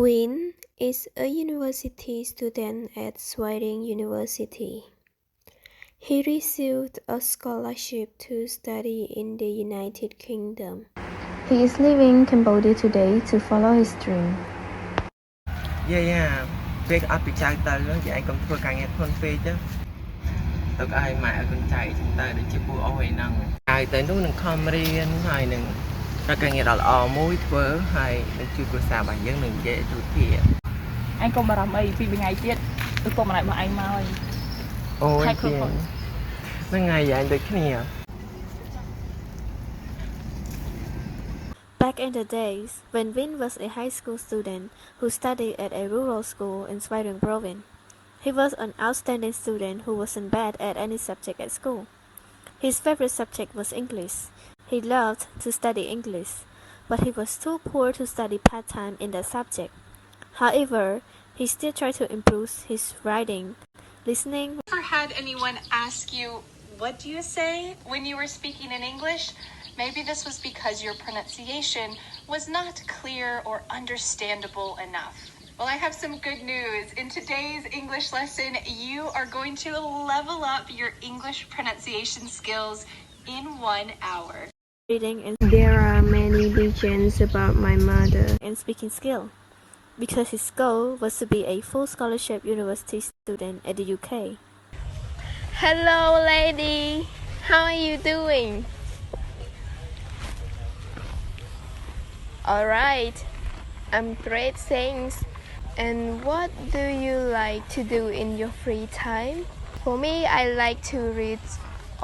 Win is a university student at Sweden University. He received a scholarship to study in the United Kingdom. He is leaving Cambodia today to follow his dream. Yeah. ពេលអត់ពីចៅទៅនិយាយកុំធ្វើការងារធ្ងន់ពេកទៅទុកឲ្យម៉ែឲ្យកូនចៅចឹងទៅដូចជាពួកអស់ឯហ្នឹងហើយទៅនោះនឹងខំរៀនហើយនឹងរកការងារដ៏ល្អមួយធ្វើហើយនឹងជួយគ្រួសាររបស់យើងនឹងនិយាយទូទាអញកុំបារម្ភអីពីថ្ងៃទៀតគឺពុកម្ដាយរបស់ឯងមកហើយអូយហ្នឹងហើយយ៉ាងដូចគ្នា Back in the days, when Win was a high school student who studied at a rural school in Sweden province, he was an outstanding student who wasn't bad at any subject at school. His favorite subject was English. He loved to study English, but he was too poor to study part-time in that subject. However, he still tried to improve his writing, listening. Ever had anyone ask you, what do you say when you were speaking in English? Maybe this was because your pronunciation was not clear or understandable enough. Well, I have some good news. In today's English lesson, you are going to level up your English pronunciation skills in 1 hour. Reading and there are many legends about my mother and speaking skill, because his goal was to be a full scholarship university student at the UK. Hello, lady. How are you doing? Alright, I'm great, thanks. And what do you like to do in your free time? For me, I like to read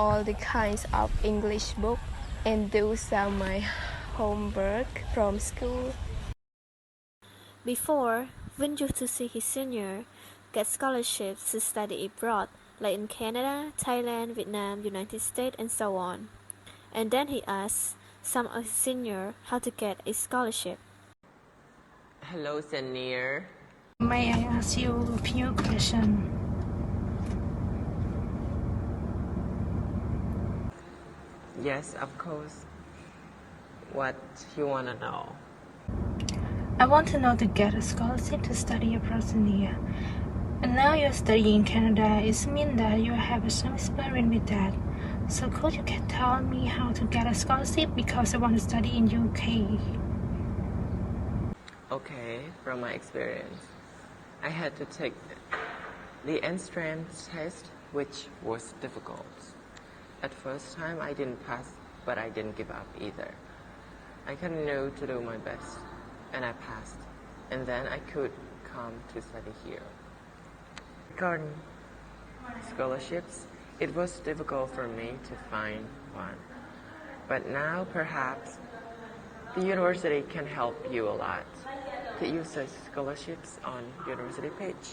all the kinds of English books and do some my homework from school. Before, Win used to see his senior get scholarships to study abroad, like in Canada, Thailand, Vietnam, United States, and so on. And then he asked some of his senior how to get a scholarship. Hello, senior. May I ask you a few questions? Yes, of course. What you want to know? I want to know to get a scholarship to study abroad in India. And now you're studying in Canada, it means that you have some experience with that. So could you tell me how to get a scholarship because I want to study in UK? Okay, from my experience, I had to take the entrance test, which was difficult. At first time, I didn't pass, but I didn't give up either. I continued to do my best, and I passed. And then I could come to study here. Regarding scholarships, it was difficult for me to find one. But now, perhaps, the university can help you a lot. To use such scholarships on university page.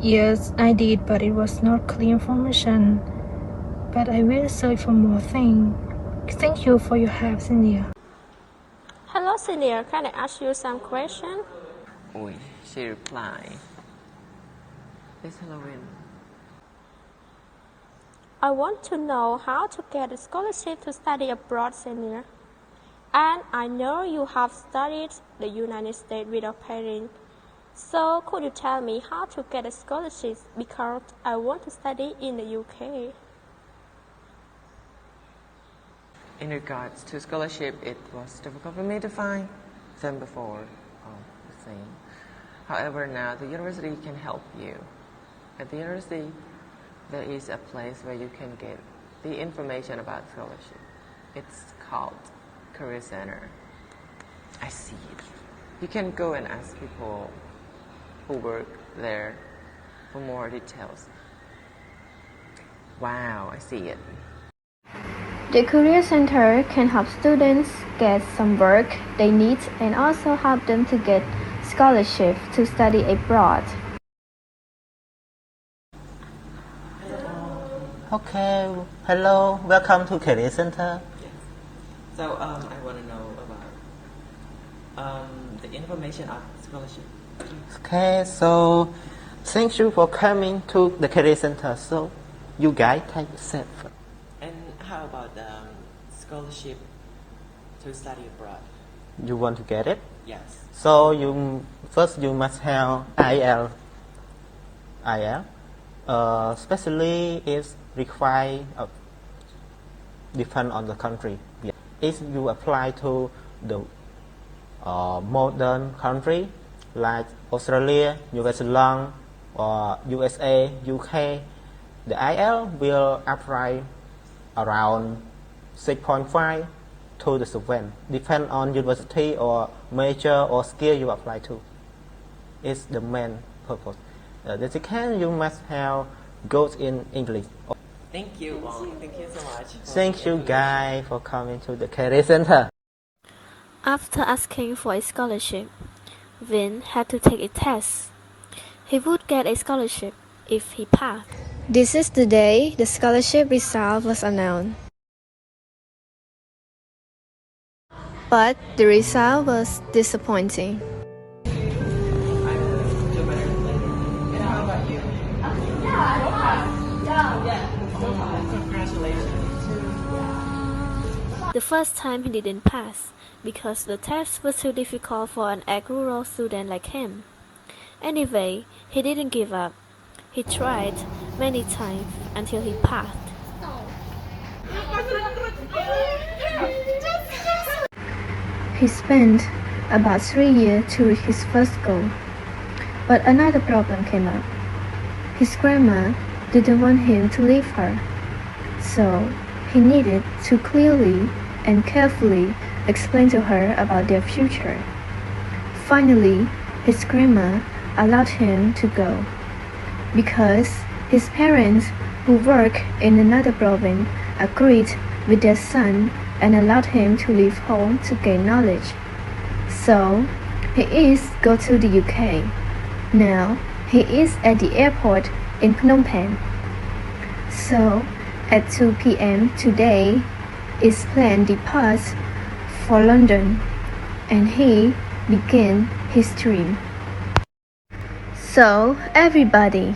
Yes, I did, but it was not clear information. But I will search for more things. Thank you for your help, Cynthia. Hello, senior. Can I ask you some question? She replied. Yes, hello, Win. I want to know how to get a scholarship to study abroad, senior. And I know you have studied the United States with your parents. So could you tell me how to get a scholarship because I want to study in the UK? In regards to scholarship, it was difficult for me to find than before. The same. However, now the university can help you. At the university, there is a place where you can get the information about scholarship. It's called Career Center. I see it. You can go and ask people who work there for more details. Wow, I see it. The Career Center can help students get some work they need and also help them to get scholarship to study abroad. Okay, hello, welcome to Career Center. So I want to know about the information of scholarship. Okay, so thank you for coming to the Career Center. So you guys take a seat. And how about scholarship to study abroad? You want to get it? Yes. So you must have IELTS. Especially is required depend on the country. If you apply to the modern country like Australia, New Zealand, or USA, UK, the IELTS will apply around 6.5 to the 7, depend on university or major or skill you apply to. It's the main purpose. The second, you must have goals in English. Thank you, Wong. Thank you so much. Thank you guys for coming to the Career Center. After asking for a scholarship, Vin had to take a test. He would get a scholarship if he passed. This is the day the scholarship result was announced. But the result was disappointing. The first time he didn't pass because the test was too difficult for an ag-rural student like him. Anyway, he didn't give up. He tried many times until he passed. He spent about 3 years to reach his first goal. But another problem came up. His grandma didn't want him to leave her. So he needed to clearly and carefully explain to her about their future. Finally, his grandma allowed him to go because his parents, who work in another province, agreed with their son and allowed him to leave home to gain knowledge. So he is go to the UK. Now he is at the airport in Phnom Penh. So at 2 p.m. today is planned departure for London, and he began his dream. So everybody,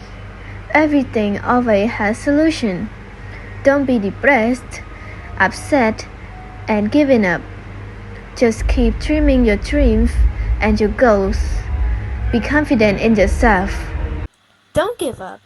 everything always has solution. Don't be depressed, upset, and giving up. Just keep dreaming your dreams and your goals. Be confident in yourself. Don't give up.